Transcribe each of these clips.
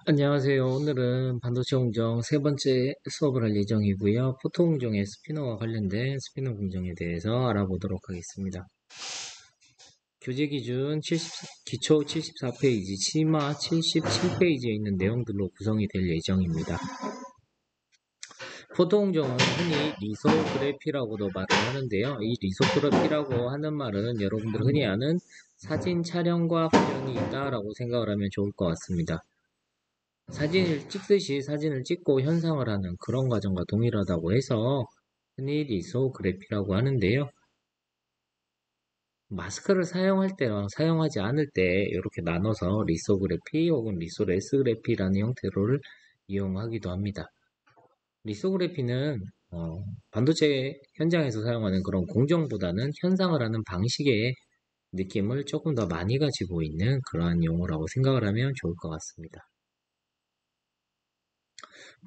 안녕하세요. 오늘은 반도체 공정 세 번째 수업을 할 예정이고요. 포토 공정의 스피너와 관련된 스피너 공정에 대해서 알아보도록 하겠습니다. 교재 기준 기초 74페이지, 치마 77페이지에 있는 내용들로 구성이 될 예정입니다. 포토 공정은 흔히 리소그래피라고도 말을 하는데요. 이 리소그래피라고 하는 말은 여러분들 흔히 아는 사진 촬영과 훈련이 있다라고 생각을 하면 좋을 것 같습니다. 사진을 찍듯이 사진을 찍고 현상을 하는 그런 과정과 동일하다고 해서 흔히 리소그래피라고 하는데요. 마스크를 사용할 때랑 사용하지 않을 때 이렇게 나눠서 리소그래피 혹은 리소레스그래피라는 형태를 이용하기도 합니다. 리소그래피는 반도체 현장에서 사용하는 그런 공정보다는 현상을 하는 방식의 느낌을 조금 더 많이 가지고 있는 그러한 용어라고 생각을 하면 좋을 것 같습니다.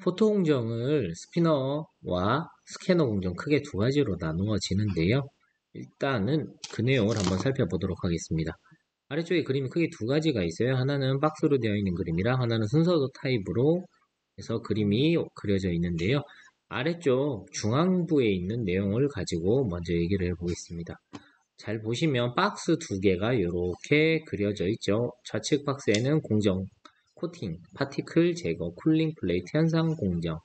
포토 공정을 스피너와 스캐너 공정 크게 두 가지로 나누어지는데요. 일단은 그 내용을 한번 살펴보도록 하겠습니다. 아래쪽에 그림이 크게 두 가지가 있어요. 하나는 박스로 되어 있는 그림이랑 하나는 순서도 타입으로 해서 그림이 그려져 있는데요. 아래쪽 중앙부에 있는 내용을 가지고 먼저 얘기를 해보겠습니다. 잘 보시면 박스 두 개가 이렇게 그려져 있죠. 좌측 박스에는 공정, 코팅, 파티클 제거, 쿨링 플레이트 현상 공정이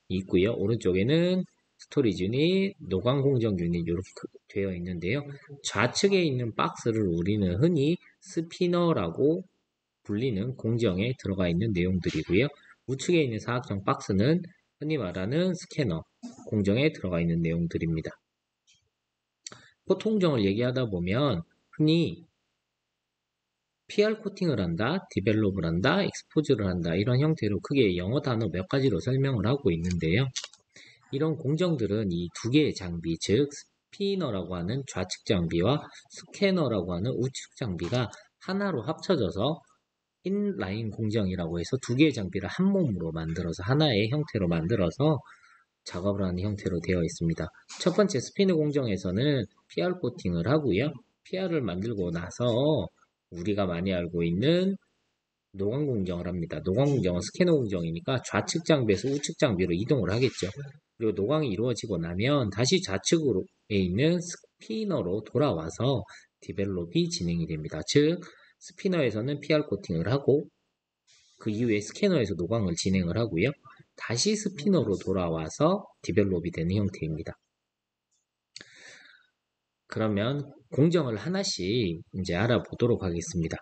있고요. 오른쪽에는 스토리지 유닛, 노광 공정 유닛 이렇게 되어 있는데요. 좌측에 있는 박스를 우리는 흔히 스피너라고 불리는 공정에 들어가 있는 내용들이고요. 우측에 있는 사각형 박스는 흔히 말하는 스캐너 공정에 들어가 있는 내용들입니다. 포통정을 얘기하다 보면 흔히 PR 코팅을 한다, 디벨롭을 한다, 익스포즈를 한다 이런 형태로 크게 영어 단어 몇 가지로 설명을 하고 있는데요. 이런 공정들은 이 두 개의 장비, 즉 스피너라고 하는 좌측 장비와 스캐너라고 하는 우측 장비가 하나로 합쳐져서 인라인 공정이라고 해서 두 개의 장비를 한 몸으로 만들어서 하나의 형태로 만들어서 작업을 하는 형태로 되어 있습니다. 첫 번째 스피너 공정에서는 PR 코팅을 하고요. PR을 만들고 나서 우리가 많이 알고 있는 노광 공정을 합니다. 노광 공정은 스캐너 공정이니까 좌측 장비에서 우측 장비로 이동을 하겠죠. 그리고 노광이 이루어지고 나면 다시 좌측으로 있는 스피너로 돌아와서 디벨롭이 진행이 됩니다. 즉 스피너에서는 PR 코팅을 하고 그 이후에 스캐너에서 노광을 진행을 하고요. 다시 스피너로 돌아와서 디벨롭이 되는 형태입니다. 그러면 공정을 하나씩 이제 알아보도록 하겠습니다.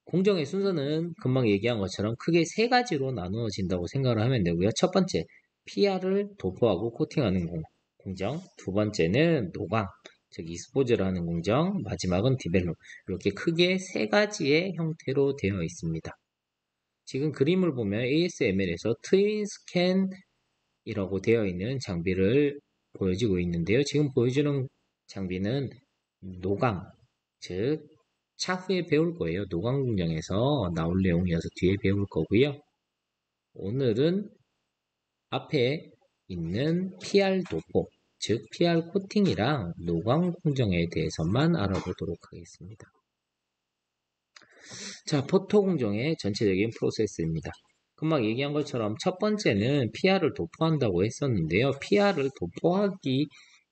공정의 순서는 금방 얘기한 것처럼 크게 세 가지로 나누어진다고 생각을 하면 되고요. 첫 번째, PR을 도포하고 코팅하는 공정. 두 번째는 노광, 즉 익스포즈를 하는 공정. 마지막은 디벨롭. 이렇게 크게 세 가지의 형태로 되어 있습니다. 지금 그림을 보면 ASML에서 트윈 스캔이라고 되어 있는 장비를 보여지고 있는데요. 지금 보여주는 장비는 노광, 즉 차후에 배울 거예요. 노광 공정에서 나올 내용이어서 뒤에 배울 거고요. 오늘은 앞에 있는 PR 도포, 즉 PR 코팅이랑 노광 공정에 대해서만 알아보도록 하겠습니다. 자, 포토 공정의 전체적인 프로세스입니다. 금방 얘기한 것처럼 첫 번째는 PR을 도포한다고 했었는데요. PR을 도포하기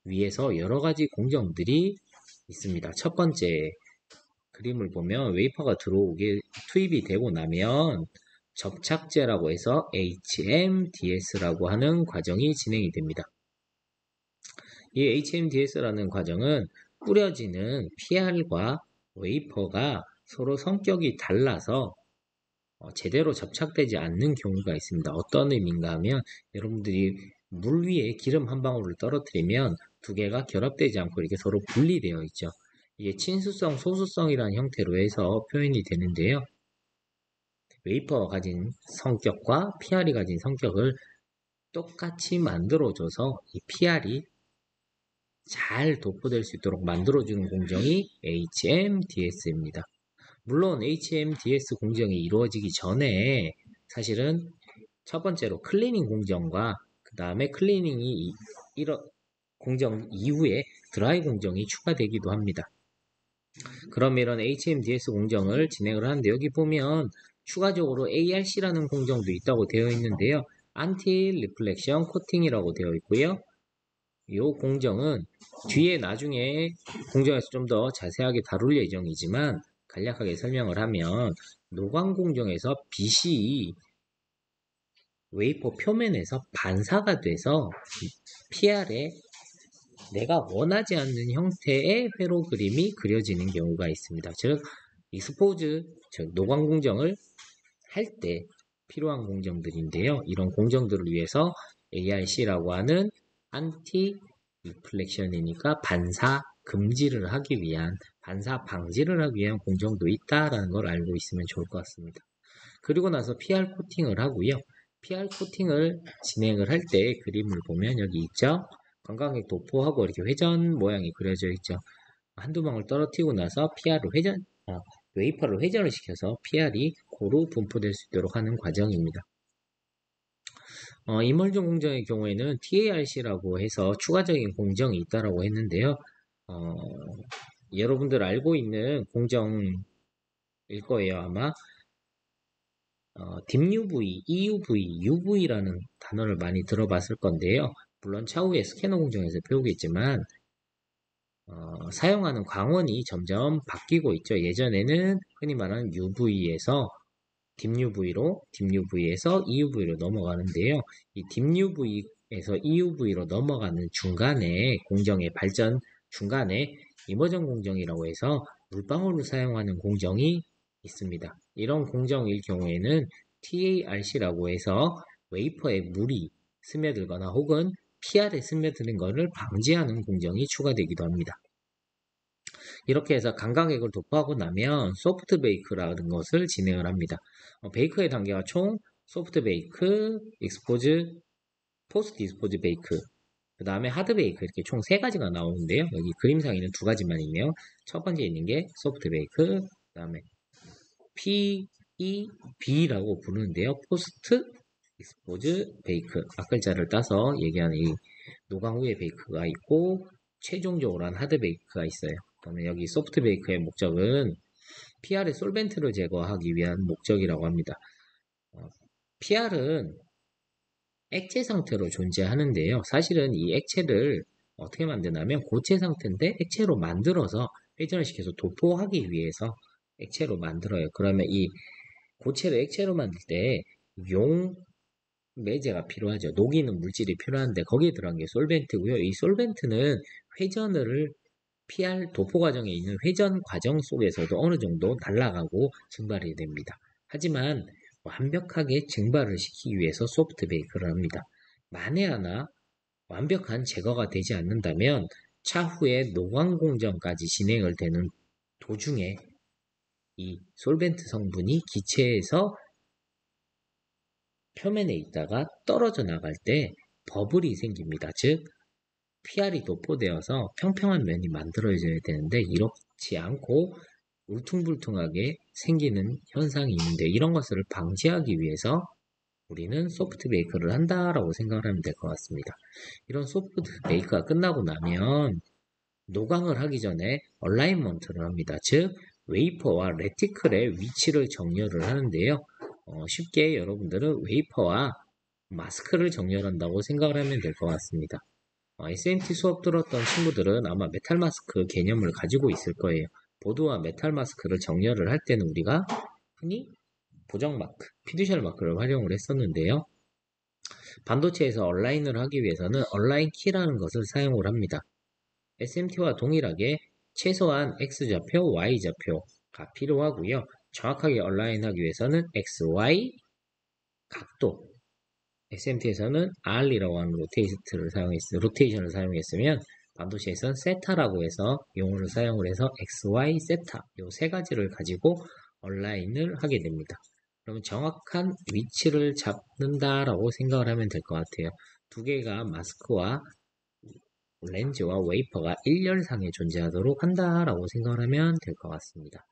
위해서 여러 가지 공정들이 있습니다. 첫 번째 그림을 보면 웨이퍼가 들어오게 투입이 되고 나면 접착제라고 해서 HMDS라고 하는 과정이 진행이 됩니다. 이 HMDS라는 과정은 뿌려지는 PR과 웨이퍼가 서로 성격이 달라서 제대로 접착되지 않는 경우가 있습니다. 어떤 의미인가 하면 여러분들이 물 위에 기름 한 방울을 떨어뜨리면 두 개가 결합되지 않고 이렇게 서로 분리되어 있죠. 이게 친수성, 소수성이라는 형태로 해서 표현이 되는데요. 웨이퍼가 가진 성격과 PR이 가진 성격을 똑같이 만들어줘서 이 PR이 잘 도포될 수 있도록 만들어주는 공정이 HMDS입니다. 물론 HMDS 공정이 이루어지기 전에 사실은 첫 번째로 클리닝 공정과 그 다음에 클리닝이 공정 이후에 드라이 공정이 추가되기도 합니다. 그럼 이런 HMDS 공정을 진행을 하는데 여기 보면 추가적으로 ARC라는 공정도 있다고 되어 있는데요. 안티 리플렉션 코팅이라고 되어 있고요. 이 공정은 뒤에 나중에 공정에서 좀 더 자세하게 다룰 예정이지만 간략하게 설명을 하면 노광 공정에서 빛이 웨이퍼 표면에서 반사가 돼서 PR에 내가 원하지 않는 형태의 회로 그림이 그려지는 경우가 있습니다. 즉 익스포즈, 즉 노광 공정을 할 때 필요한 공정들인데요. 이런 공정들을 위해서 ARC라고 하는 안티 리플렉션이니까 반사 금지를 하기 위한, 반사 방지를 하기 위한 공정도 있다라는 걸 알고 있으면 좋을 것 같습니다. 그리고 나서 PR 코팅을 하고요. PR 코팅을 진행을 할 때 그림을 보면 여기 있죠. 관광객 도포하고 이렇게 회전 모양이 그려져 있죠. 한두 방울 떨어뜨리고 나서 웨이퍼를 회전을 시켜서 PR이 고루 분포될 수 있도록 하는 과정입니다. 이멀전 공정의 경우에는 TARC라고 해서 추가적인 공정이 있다라고 했는데요. 여러분들 알고 있는 공정일 거예요, 아마. DIMUV, EUV, UV라는 단어를 많이 들어봤을 건데요. 물론 차후에 스캐너 공정에서 배우겠지만 사용하는 광원이 점점 바뀌고 있죠. 예전에는 흔히 말하는 UV에서 DIMUV에서 EUV로 넘어가는데요. 이 DIMUV에서 EUV로 넘어가는 중간에 공정의 발전 중간에 이머전 공정이라고 해서 물방울을 사용하는 공정이 있습니다. 이런 공정일 경우에는 TARC라고 해서 웨이퍼에 물이 스며들거나 혹은 PR에 스며드는 것을 방지하는 공정이 추가되기도 합니다. 이렇게 해서 감광액을 도포하고 나면 소프트 베이크라는 것을 진행을 합니다. 베이크의 단계가 총 소프트 베이크, 익스포즈, 포스트 익스포즈 베이크, 그 다음에 하드 베이크 이렇게 총 3가지가 나오는데요. 여기 그림상에는 2가지만 있네요. 첫 번째 있는 게 소프트 베이크, 그 다음에 PEB라고 부르는데요. 포스트 익스포즈 베이크, 앞글자를 따서 얘기하는 이 노광 후의 베이크가 있고 최종적으로 한 하드 베이크가 있어요. 그러면 여기 소프트 베이크의 목적은 PR의 솔벤트를 제거하기 위한 목적이라고 합니다. PR은 액체 상태로 존재하는데요. 사실은 이 액체를 어떻게 만드냐면 고체 상태인데 액체로 만들어서 회전을 시켜서 도포하기 위해서 액체로 만들어요. 그러면 이 고체를 액체로 만들 때 용매제가 필요하죠. 녹이는 물질이 필요한데 거기에 들어간 게 솔벤트고요. 이 솔벤트는 회전을 PR 도포 과정에 있는 회전 과정 속에서도 어느 정도 날아가고 증발이 됩니다. 하지만 완벽하게 증발을 시키기 위해서 소프트 베이크를 합니다. 만에 하나 완벽한 제거가 되지 않는다면 차후에 노광 공정까지 진행을 되는 도중에 이 솔벤트 성분이 기체에서 표면에 있다가 떨어져 나갈 때 버블이 생깁니다. 즉 PR이 도포되어서 평평한 면이 만들어져야 되는데 이렇지 않고 울퉁불퉁하게 생기는 현상이 있는데 이런 것을 방지하기 위해서 우리는 소프트 베이크를 한다라고 생각을 하면 될 것 같습니다. 이런 소프트 베이크가 끝나고 나면 노광을 하기 전에 얼라이먼트를 합니다. 즉 웨이퍼와 레티클의 위치를 정렬을 하는데요. 쉽게 여러분들은 웨이퍼와 마스크를 정렬한다고 생각을 하면 될 것 같습니다. SMT 수업 들었던 친구들은 아마 메탈 마스크 개념을 가지고 있을 거예요. 보드와 메탈 마스크를 정렬을 할 때는 우리가 흔히 보정 마크, 피드셜 마크를 활용을 했었는데요. 반도체에서 얼라인을 하기 위해서는 얼라인 키라는 것을 사용을 합니다. SMT와 동일하게 최소한 X좌표, Y좌표가 필요하고요. 정확하게 얼라인하기 위해서는 XY 각도, SMT에서는 R이라고 하는 로테이션을 사용했으면 반도체에서는 세타라고 해서 용어를 사용을 해서 XY, 세타 이 3가지를 가지고 얼라인을 하게 됩니다. 그러면 정확한 위치를 잡는다라고 생각을 하면 될 것 같아요. 2개가 마스크와 렌즈와 웨이퍼가 일렬상에 존재하도록 한다라고 생각을 하면 될 것 같습니다.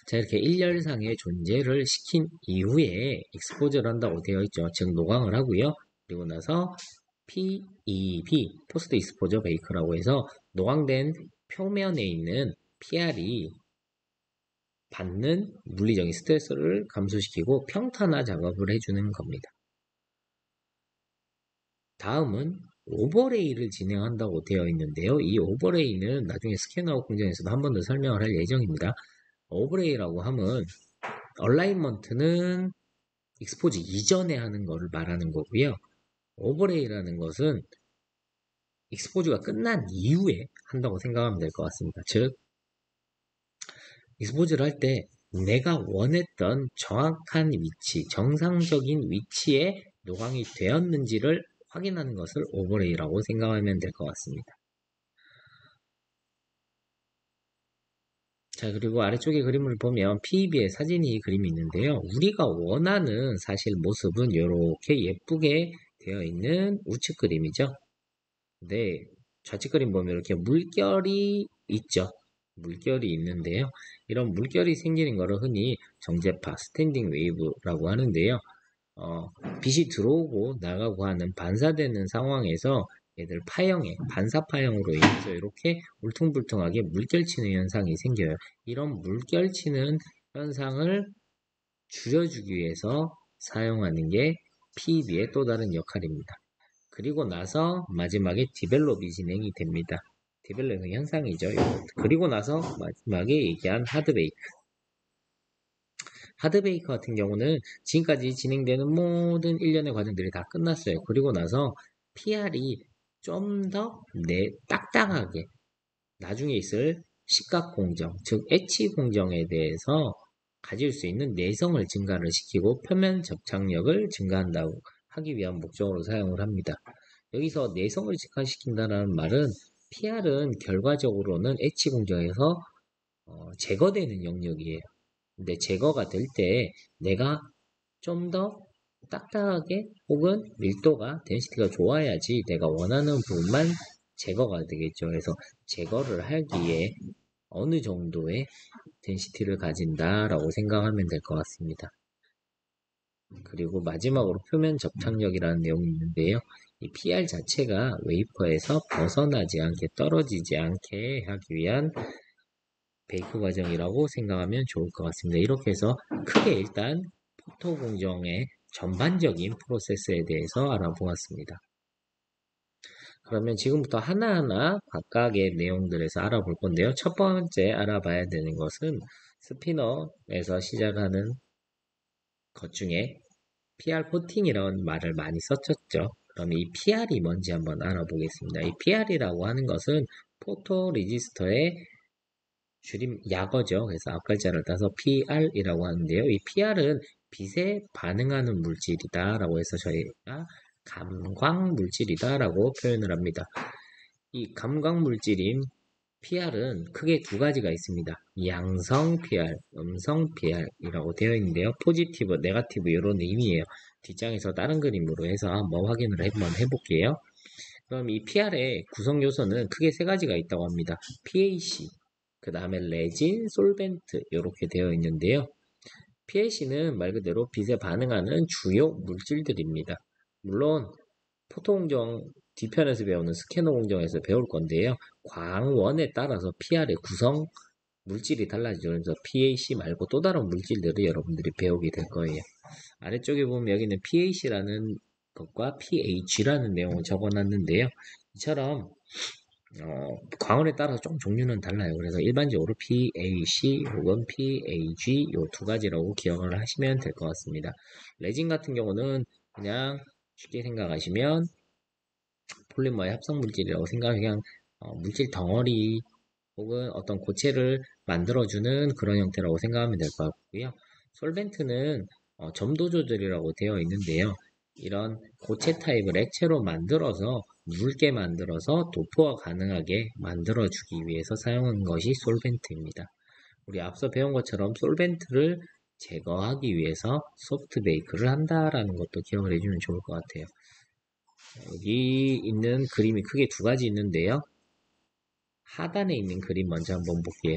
자, 이렇게 일렬상의 존재를 시킨 이후에 익스포즈를 한다고 되어 있죠. 즉 노광을 하고요. 그리고 나서 PEB, 포스트 익스포저 베이크라고 해서 노광된 표면에 있는 PR이 받는 물리적인 스트레스를 감소시키고 평탄화 작업을 해주는 겁니다. 다음은 오버레이를 진행한다고 되어 있는데요. 이 오버레이는 나중에 스캐너 공정에서도 한 번 더 설명을 할 예정입니다. 오버레이라고 하면 얼라이먼트는 익스포즈 이전에 하는 것을 말하는 거고요. 오버레이라는 것은 익스포즈가 끝난 이후에 한다고 생각하면 될 것 같습니다. 즉, 익스포즈를 할 때 내가 원했던 정확한 위치, 정상적인 위치에 노광이 되었는지를 확인하는 것을 오버레이라고 생각하면 될 것 같습니다. 자, 그리고 아래쪽에 그림을 보면 PEB의 사진이 그림이 있는데요. 우리가 원하는 사실 모습은 이렇게 예쁘게 되어 있는 우측 그림이죠. 네, 좌측 그림 보면 이렇게 물결이 있죠. 물결이 있는데요. 이런 물결이 생기는 것을 흔히 정제파, 스탠딩 웨이브라고 하는데요. 빛이 들어오고 나가고 하는 반사되는 상황에서 얘들 파형에 반사 파형으로 인해서 이렇게 울퉁불퉁하게 물결치는 현상이 생겨요. 이런 물결치는 현상을 줄여주기 위해서 사용하는 게 PEB의 또 다른 역할입니다. 그리고 나서 마지막에 디벨롭이 진행이 됩니다. 디벨롭 현상이죠. 그리고 나서 마지막에 얘기한 하드베이크. 하드베이크 같은 경우는 지금까지 진행되는 모든 일련의 과정들이 다 끝났어요. 그리고 나서 PR이 좀 더 딱딱하게 나중에 있을 식각 공정, 즉 엣지 공정에 대해서 가질 수 있는 내성을 증가를 시키고 표면 접착력을 증가한다고 하기 위한 목적으로 사용을 합니다. 여기서 내성을 증가시킨다는 말은 PR은 결과적으로는 엣지 공정에서 제거되는 영역이에요. 근데 제거가 될 때 내가 좀 더 딱딱하게 혹은 밀도가 덴시티가 좋아야지 내가 원하는 부분만 제거가 되겠죠. 그래서 제거를 하기에 어느 정도의 덴시티를 가진다라고 생각하면 될 것 같습니다. 그리고 마지막으로 표면 접착력이라는 내용이 있는데요. 이 PR 자체가 웨이퍼에서 벗어나지 않게 떨어지지 않게 하기 위한 베이크 과정이라고 생각하면 좋을 것 같습니다. 이렇게 해서 크게 일단 포토 공정의 전반적인 프로세스에 대해서 알아보았습니다. 그러면 지금부터 하나하나 각각의 내용들에서 알아볼 건데요. 첫 번째 알아봐야 되는 것은 스피너에서 시작하는 것 중에 PR 코팅이라는 말을 많이 썼었죠. 그럼 이 PR이 뭔지 한번 알아보겠습니다. 이 PR이라고 하는 것은 포토 레지스터의 줄임 약어죠. 그래서 앞글자를 따서 PR이라고 하는데요. 이 PR은 빛에 반응하는 물질이다 라고 해서 저희가 감광 물질이다 라고 표현을 합니다. 이 감광 물질인 PR은 크게 두 가지가 있습니다. 양성 PR, 음성 PR이라고 되어 있는데요. 포지티브, 네거티브 이런 의미예요. 뒷장에서 다른 그림으로 해서 한번 확인을 한번 해볼게요. 그럼 이 PR의 구성 요소는 크게 세 가지가 있다고 합니다. PAC, 그 다음에 레진, 솔벤트 이렇게 되어 있는데요. PAC는 말 그대로 빛에 반응하는 주요 물질들입니다. 물론 포토공정 뒤편에서 배우는 스캐너 공정에서 배울 건데요. 광원에 따라서 PR의 구성 물질이 달라지죠. 그래서 PAC 말고 또 다른 물질들을 여러분들이 배우게 될 거예요. 아래쪽에 보면 여기는 PAC라는 것과 PH라는 내용을 적어놨는데요. 이처럼 광원에 따라서 좀 종류는 달라요. 그래서 일반적으로 PAC 혹은 PAG 이 두 가지라고 기억을 하시면 될 것 같습니다. 레진 같은 경우는 그냥 쉽게 생각하시면 폴리머의 합성 물질이라고 생각하면 그냥 물질 덩어리 혹은 어떤 고체를 만들어주는 그런 형태라고 생각하면 될 것 같고요. 솔벤트는 점도 조절이라고 되어 있는데요. 이런 고체 타입을 액체로 만들어서 묽게 만들어서 도포가 가능하게 만들어주기 위해서 사용한 것이 솔벤트입니다. 우리 앞서 배운 것처럼 솔벤트를 제거하기 위해서 소프트 베이크를 한다라는 것도 기억을 해주면 좋을 것 같아요. 여기 있는 그림이 크게 두 가지 있는데요. 하단에 있는 그림 먼저 한번 볼게요.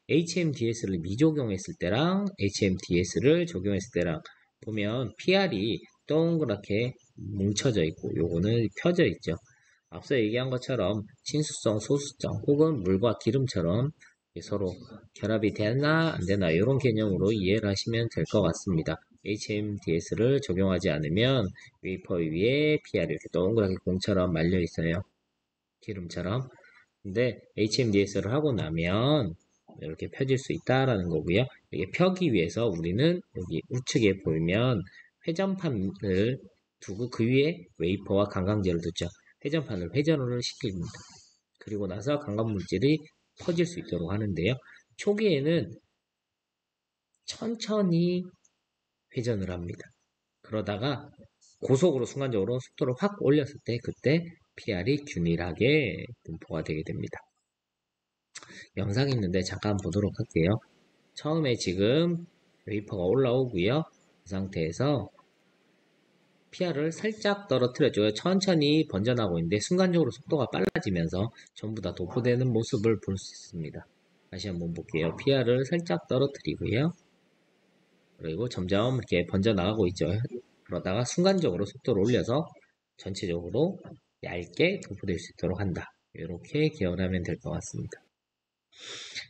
HMDS를 미적용했을 때랑 HMDS를 적용했을 때랑 보면 PR이 동그랗게 뭉쳐져 있고 요거는 펴져 있죠. 앞서 얘기한 것처럼 친수성, 소수성 혹은 물과 기름처럼 서로 결합이 되나 안 되나 이런 개념으로 이해를 하시면 될 것 같습니다. HMDS를 적용하지 않으면 웨이퍼 위에 PR이 이렇게 동그랗게 공처럼 말려 있어요. 기름처럼. 근데 HMDS를 하고 나면 이렇게 펴질 수 있다라는 거고요. 이게 펴기 위해서 우리는 여기 우측에 보면 회전판을 두고 그 위에 웨이퍼와 강강제를 두죠. 회전판을 회전을 시킵니다. 그리고 나서 강간물질이 퍼질 수 있도록 하는데요. 초기에는 천천히 회전을 합니다. 그러다가 고속으로 순간적으로 속도를 확 올렸을 때 그때 PR이 균일하게 분포가 되게 됩니다. 영상이 있는데 잠깐 보도록 할게요. 처음에 지금 웨이퍼가 올라오고요. 이 상태에서 PR을 살짝 떨어뜨려줘요. 천천히 번져나가고 있는데 순간적으로 속도가 빨라지면서 전부 다 도포되는 모습을 볼 수 있습니다. 다시 한번 볼게요. PR을 살짝 떨어뜨리고요. 그리고 점점 이렇게 번져나가고 있죠. 그러다가 순간적으로 속도를 올려서 전체적으로 얇게 도포될 수 있도록 한다. 이렇게 기억을 하면 될 것 같습니다.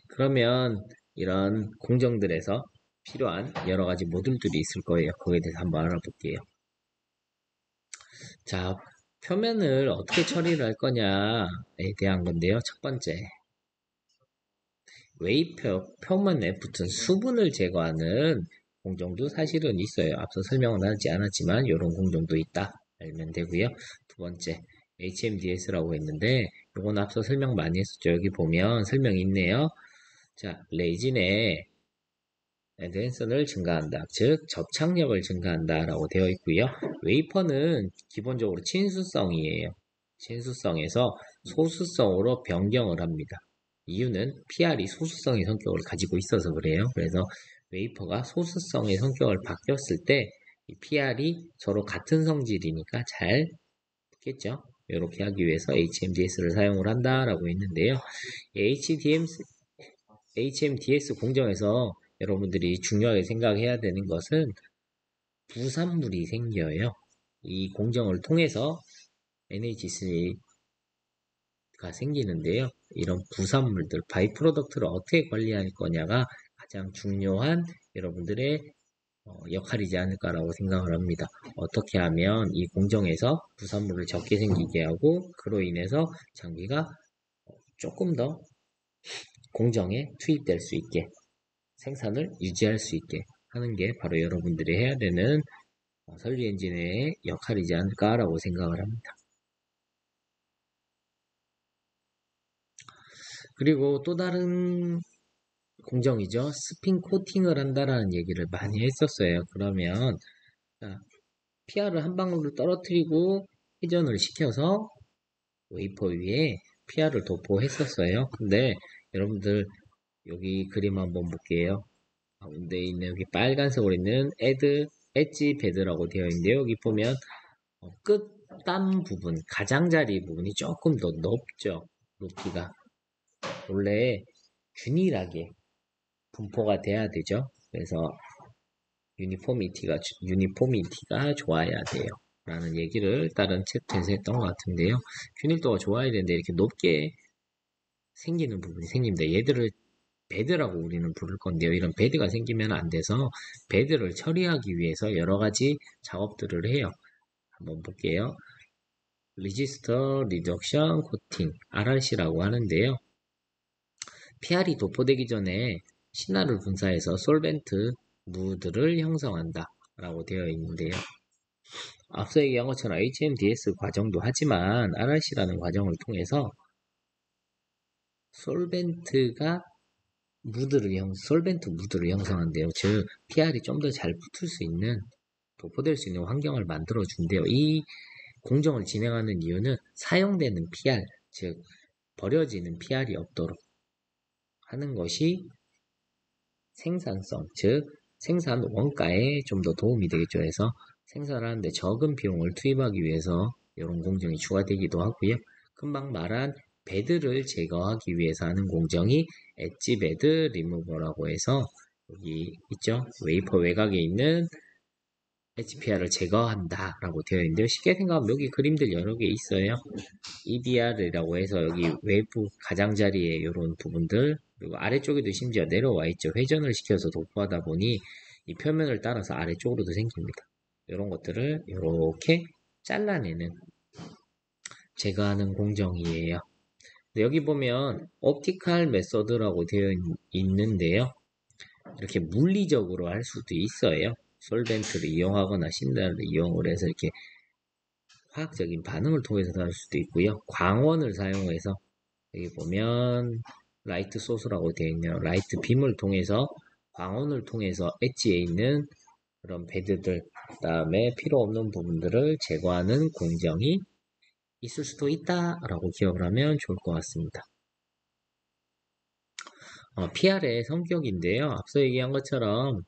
그러면 이런 공정들에서 필요한 여러 가지 모듈들이 있을 거예요. 거기에 대해서 한번 알아볼게요. 자, 표면을 어떻게 처리를 할 거냐에 대한 건데요. 첫 번째, 표면에 붙은 수분을 제거하는 공정도 사실은 있어요. 앞서 설명은 하지 않았지만 이런 공정도 있다 알면 되고요. 두 번째, HMDS라고 했는데 이건 앞서 설명 많이 했었죠. 여기 보면 설명이 있네요. 자, 레진의 앤드앤선을 증가한다. 즉 접착력을 증가한다 라고 되어 있고요. 웨이퍼는 기본적으로 친수성이에요. 친수성에서 소수성으로 변경을 합니다. 이유는 PR이 소수성의 성격을 가지고 있어서 그래요. 그래서 웨이퍼가 소수성의 성격을 바뀌었을 때 이 PR이 서로 같은 성질이니까 잘 붙겠죠. 이렇게 하기 위해서 HMDS를 사용을 한다라고 했는데요. HMDS 공정에서 여러분들이 중요하게 생각해야 되는 것은 부산물이 생겨요. 이 공정을 통해서 NHC가 생기는데요. 이런 부산물들, 바이프로덕트를 어떻게 관리할 거냐가 가장 중요한 여러분들의 역할이지 않을까라고 생각을 합니다. 어떻게 하면 이 공정에서 부산물을 적게 생기게 하고 그로 인해서 장비가 조금 더 공정에 투입될 수 있게 생산을 유지할 수 있게 하는 게 바로 여러분들이 해야 되는 설비 엔지니어의 역할이지 않을까라고 생각을 합니다. 그리고 또 다른 공정이죠. 스핀 코팅을 한다라는 얘기를 많이 했었어요. 그러면 PR을 한 방울을 떨어뜨리고 회전을 시켜서 웨이퍼 위에 PR을 도포했었어요. 근데 여러분들 여기 그림 한번 볼게요. 가운데 있는 여기 빨간색으로 있는 엣지 베드라고 되어 있는데요. 여기 보면 끝단 부분, 가장자리 부분이 조금 더 높죠. 높이가. 원래 균일하게 분포가 돼야 되죠. 그래서 유니포미티가 좋아야 돼요. 라는 얘기를 다른 챕터에서 했던 것 같은데요. 균일도가 좋아야 되는데 이렇게 높게 생기는 부분이 생깁니다. 얘들을 베드라고 우리는 부를 건데요. 이런 베드가 생기면 안 돼서 베드를 처리하기 위해서 여러 가지 작업들을 해요. 한번 볼게요. 리지스터 리덕션 코팅 RRC라고 하는데요. PR이 도포되기 전에 신화를 분사해서 솔벤트 무드를 형성한다 라고 되어 있는데요. 앞서 얘기한 것처럼 HMDS 과정도 하지만 RRC라는 과정을 통해서 솔벤트 무드를 형성한대요. 즉 PR이 좀 더 잘 붙을 수 있는 도포될 수 있는 환경을 만들어 준대요. 이 공정을 진행하는 이유는 사용되는 PR, 즉 버려지는 PR이 없도록 하는 것이 생산성, 즉 생산 원가에 좀 더 도움이 되겠죠. 해서 생산을 하는데 적은 비용을 투입하기 위해서 이런 공정이 추가되기도 하고요. 금방 말한 베드를 제거하기 위해서 하는 공정이 엣지 베드 리무버라고 해서 여기 있죠. 웨이퍼 외곽에 있는 HPR을 제거한다 라고 되어 있는데요. 쉽게 생각하면 여기 그림들 여러 개 있어요. EDR이라고 해서 여기 외부 가장자리에 이런 부분들, 그리고 아래쪽에도 심지어 내려와 있죠. 회전을 시켜서 도포하다 보니 이 표면을 따라서 아래쪽으로도 생깁니다. 이런 것들을 이렇게 잘라내는, 제거하는 공정이에요. 여기 보면 옵티컬 메서드라고 되어 있는데요. 이렇게 물리적으로 할 수도 있어요. 솔벤트를 이용하거나 신단을 이용을 해서 이렇게 화학적인 반응을 통해서 할 수도 있고요. 광원을 사용해서, 여기 보면 라이트 소스라고 되어 있네요. 라이트 빔을 통해서, 광원을 통해서 엣지에 있는 그런 배드들, 그 다음에 필요 없는 부분들을 제거하는 공정이 있을 수도 있다라고 기억을 하면 좋을 것 같습니다. PR의 성격인데요. 앞서 얘기한 것처럼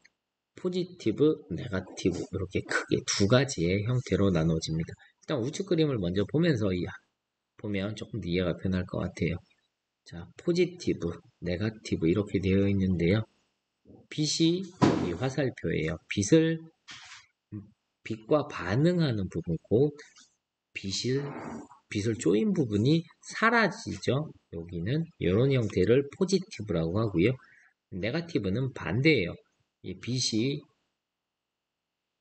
포지티브, 네거티브 이렇게 크게 두 가지의 형태로 나눠집니다. 일단 우측 그림을 먼저 보면서 보면 조금 더 이해가 편할 것 같아요. 자, 포지티브, 네거티브 이렇게 되어 있는데요. 빛이 이 화살표예요. 빛과 반응하는 부분, 곧 빛을 쪼인 부분이 사라지죠. 여기는 이런 형태를 포지티브라고 하고요. 네거티브는 반대예요. 이 빛이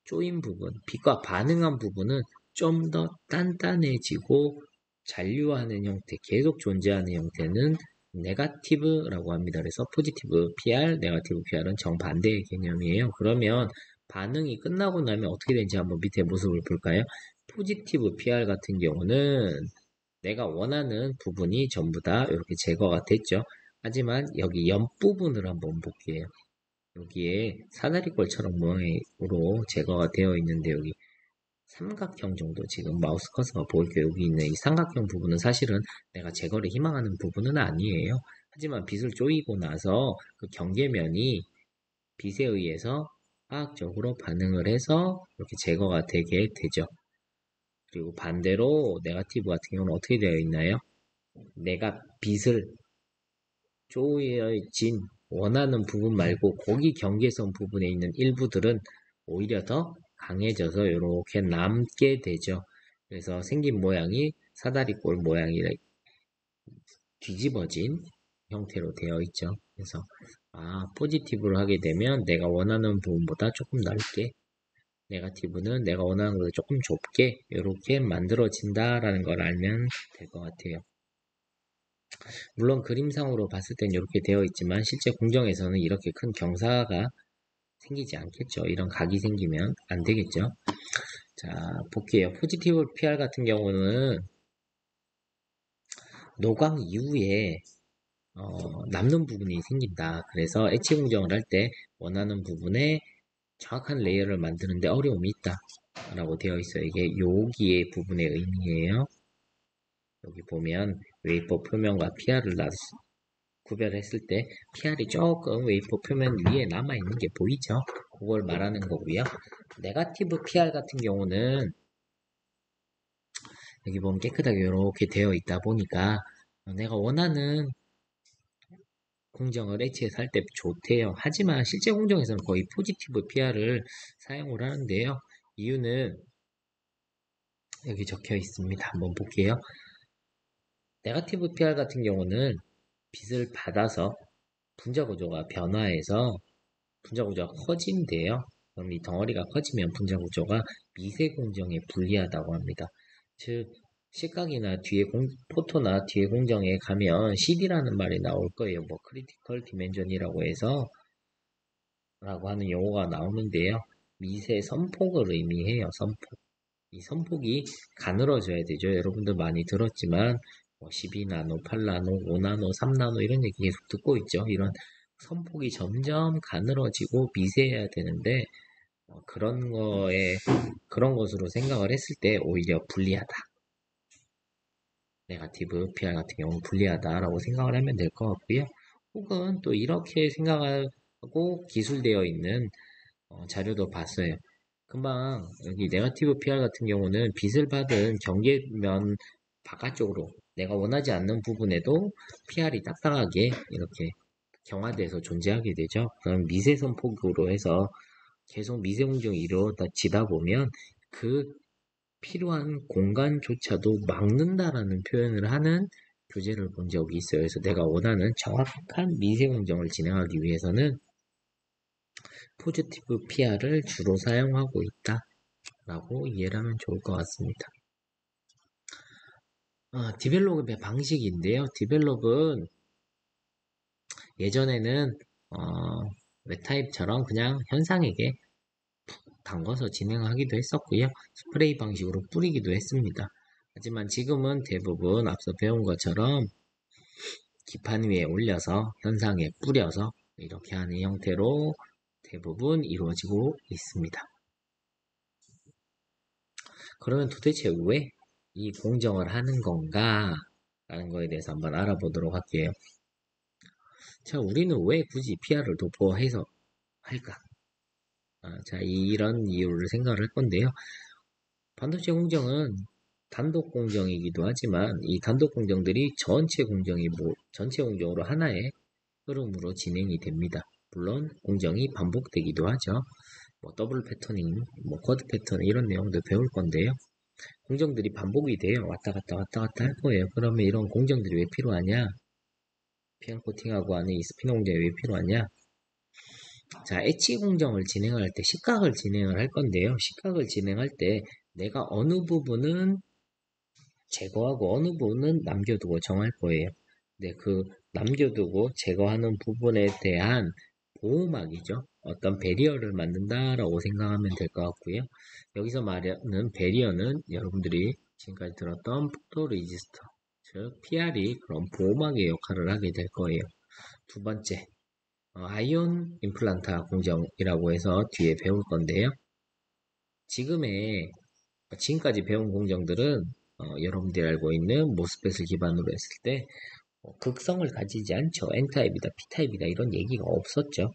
쪼인 부분, 빛과 반응한 부분은 좀 더 단단해지고 잔류하는 형태, 계속 존재하는 형태는 네거티브라고 합니다. 그래서 포지티브 PR, 네거티브 PR은 정반대의 개념이에요. 그러면 반응이 끝나고 나면 어떻게 되는지 한번 밑에 모습을 볼까요? 포지티브 PR 같은 경우는 내가 원하는 부분이 전부 다 이렇게 제거가 됐죠. 하지만 여기 옆부분을 한번 볼게요. 여기에 사다리꼴처럼 모양으로 제거가 되어 있는데, 여기 삼각형 정도, 지금 마우스 커서가 보일 게 여기 있는 이 삼각형 부분은 사실은 내가 제거를 희망하는 부분은 아니에요. 하지만 빛을 쪼이고 나서 그 경계면이 빛에 의해서 화학적으로 반응을 해서 이렇게 제거가 되게 되죠. 그리고 반대로 네거티브 같은 경우는 어떻게 되어 있나요? 내가 빛을 쪼여진 원하는 부분 말고 거기 경계선 부분에 있는 일부들은 오히려 더 강해져서 이렇게 남게 되죠. 그래서 생긴 모양이 사다리꼴 모양이라 뒤집어진 형태로 되어 있죠. 그래서 포지티브를 하게 되면 내가 원하는 부분보다 조금 넓게, 네거티브는 내가 원하는 것보다 조금 좁게 이렇게 만들어진다라는 걸 알면 될 것 같아요. 물론 그림상으로 봤을 땐 이렇게 되어 있지만 실제 공정에서는 이렇게 큰 경사가 생기지 않겠죠. 이런 각이 생기면 안 되겠죠. 자, 볼게요. 포지티브 PR 같은 경우는 노광 이후에 남는 부분이 생긴다. 그래서 엣지 공정을 할 때 원하는 부분에 정확한 레이어를 만드는데 어려움이 있다 라고 되어 있어요. 이게 여기의 부분의 의미예요. 여기 보면 웨이퍼 표면과 PR을 구별했을 때 PR이 조금 웨이퍼 표면 위에 남아있는 게 보이죠? 그걸 말하는 거고요. 네거티브 PR 같은 경우는 여기 보면 깨끗하게 이렇게 되어 있다 보니까 내가 원하는 공정을 엣지에서 할 때 좋대요. 하지만 실제 공정에서는 거의 포지티브 PR을 사용을 하는데요. 이유는 여기 적혀 있습니다. 한번 볼게요. 네거티브 PR 같은 경우는 빛을 받아서 분자 구조가 변화해서 분자 구조가 커진대요. 그럼 이 덩어리가 커지면 분자 구조가 미세 공정에 불리하다고 합니다. 즉 식각이나 포토나 뒤에 공정에 가면 CD라는 말이 나올 거예요. 뭐 크리티컬 디멘전이라고 해서 라고 하는 용어가 나오는데요. 미세 선폭을 의미해요. 선폭. 이 선폭이 가늘어져야 되죠. 여러분들 많이 들었지만 12나노, 8나노, 5나노, 3나노 이런 얘기 계속 듣고 있죠. 이런 선폭이 점점 가늘어지고 미세해야 되는데 그런 것으로 생각을 했을 때 오히려 불리하다. 네거티브 PR 같은 경우는 불리하다라고 생각을 하면 될 것 같고요. 혹은 또 이렇게 생각하고 기술되어 있는 자료도 봤어요. 금방 여기 네거티브 PR 같은 경우는 빛을 받은 경계면 바깥쪽으로 내가 원하지 않는 부분에도 PR이 딱딱하게 이렇게 경화돼서 존재하게 되죠. 그럼 미세선폭으로 해서 계속 미세공정이 이루어지다 보면 그 필요한 공간조차도 막는다라는 표현을 하는 교재를 본 적이 있어요. 그래서 내가 원하는 정확한 미세 공정을 진행하기 위해서는 포지티브 PR을 주로 사용하고 있다 라고 이해를 하면 좋을 것 같습니다. 디벨롭의 방식인데요. 디벨롭은 예전에는 웹타입처럼 그냥 현상에게 담궈서 진행하기도 했었고요. 스프레이 방식으로 뿌리기도 했습니다. 하지만 지금은 대부분 앞서 배운 것처럼 기판 위에 올려서 현상에 뿌려서 이렇게 하는 형태로 대부분 이루어지고 있습니다. 그러면 도대체 왜 이 공정을 하는 건가? 라는 거에 대해서 한번 알아보도록 할게요. 자, 우리는 왜 굳이 PR을 도포해서 할까? 자, 이런 이유를 생각을 할 건데요. 반도체 공정은 단독 공정이기도 하지만 이 단독 공정들이 전체 공정으로 하나의 흐름으로 진행이 됩니다. 물론 공정이 반복되기도 하죠. 더블 패터닝, 쿼드 패턴 이런 내용도 배울 건데요. 공정들이 반복이 돼요. 왔다 갔다 할 거예요. 그러면 이런 공정들이 왜 필요하냐? PR 코팅하고 하는 이 스피너 공정이 왜 필요하냐? 자, 엣지 공정을 진행할 때 식각을 진행을 할 건데요. 식각을 진행할 때 내가 어느 부분은 제거하고 어느 부분은 남겨두고 정할 거예요. 근데 그 남겨두고 제거하는 부분에 대한 보호막이죠. 어떤 배리어를 만든다라고 생각하면 될 것 같고요. 여기서 말하는 배리어는 여러분들이 지금까지 들었던 포토레지스터, 즉 PR이 그런 보호막의 역할을 하게 될 거예요. 두 번째, 아이온 임플란타 공정이라고 해서 뒤에 배울 건데요. 지금까지 배운 공정들은 여러분들이 알고 있는 모스펫을 기반으로 했을 때 극성을 가지지 않죠. N타입이다, P타입이다 이런 얘기가 없었죠.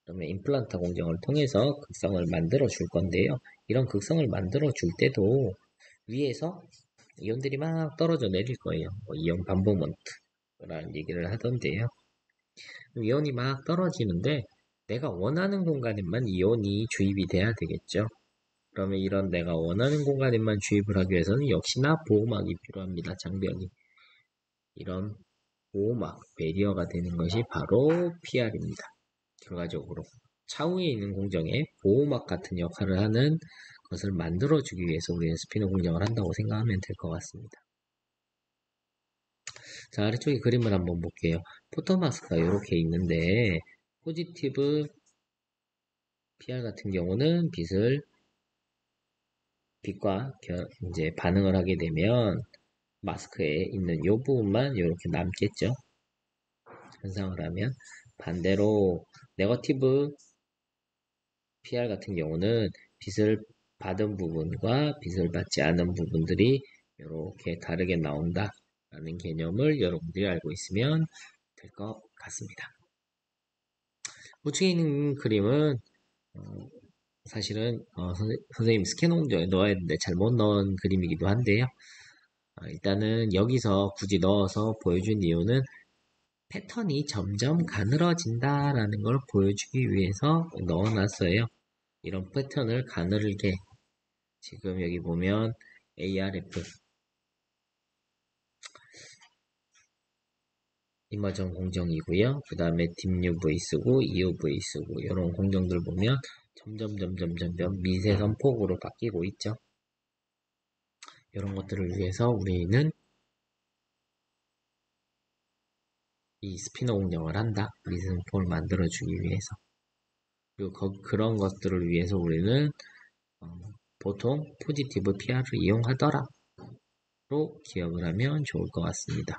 그러면 임플란타 공정을 통해서 극성을 만들어 줄 건데요. 이런 극성을 만들어 줄 때도 위에서 이온들이 막 떨어져 내릴 거예요. 이온 반복먼트라는 얘기를 하던데요. 이온이 막 떨어지는데 내가 원하는 공간에만 이온이 주입이 돼야 되겠죠. 그러면 이런 내가 원하는 공간에만 주입을 하기 위해서는 역시나 보호막이 필요합니다. 장벽이. 이런 보호막, 배리어가 되는 것이 바로 PR입니다. 결과적으로 차후에 있는 공정에 보호막 같은 역할을 하는 것을 만들어주기 위해서 우리는 스피너 공정을 한다고 생각하면 될 것 같습니다. 자, 아래쪽에 그림을 한번 볼게요. 포토마스크가 이렇게 있는데 포지티브 PR 같은 경우는 빛과 이제 반응을 하게 되면 마스크에 있는 이 부분만 이렇게 남겠죠. 현상을 하면 반대로 네거티브 PR 같은 경우는 빛을 받은 부분과 빛을 받지 않은 부분들이 이렇게 다르게 나온다 라는 개념을 여러분들이 알고 있으면 될 것 같습니다. 우측에 있는 그림은 사실은 선생님 스캐너 공정에 넣어야 되는데 잘못 넣은 그림이기도 한데요. 일단은 여기서 굳이 넣어서 보여준 이유는 패턴이 점점 가늘어진다라는 걸 보여주기 위해서 넣어놨어요. 이런 패턴을 가늘게 지금 여기 보면 ARF 이머전 공정이고요. 그 다음에 딥UV 쓰고 EUV 쓰고 이런 공정들 보면 점점 미세 선폭으로 바뀌고 있죠. 이런 것들을 위해서 우리는 이 스피너 공정을 한다. 미세 선폭을 만들어주기 위해서. 그리고 그런 것들을 위해서 우리는 보통 포지티브 PR을 이용하더라 로 기억을 하면 좋을 것 같습니다.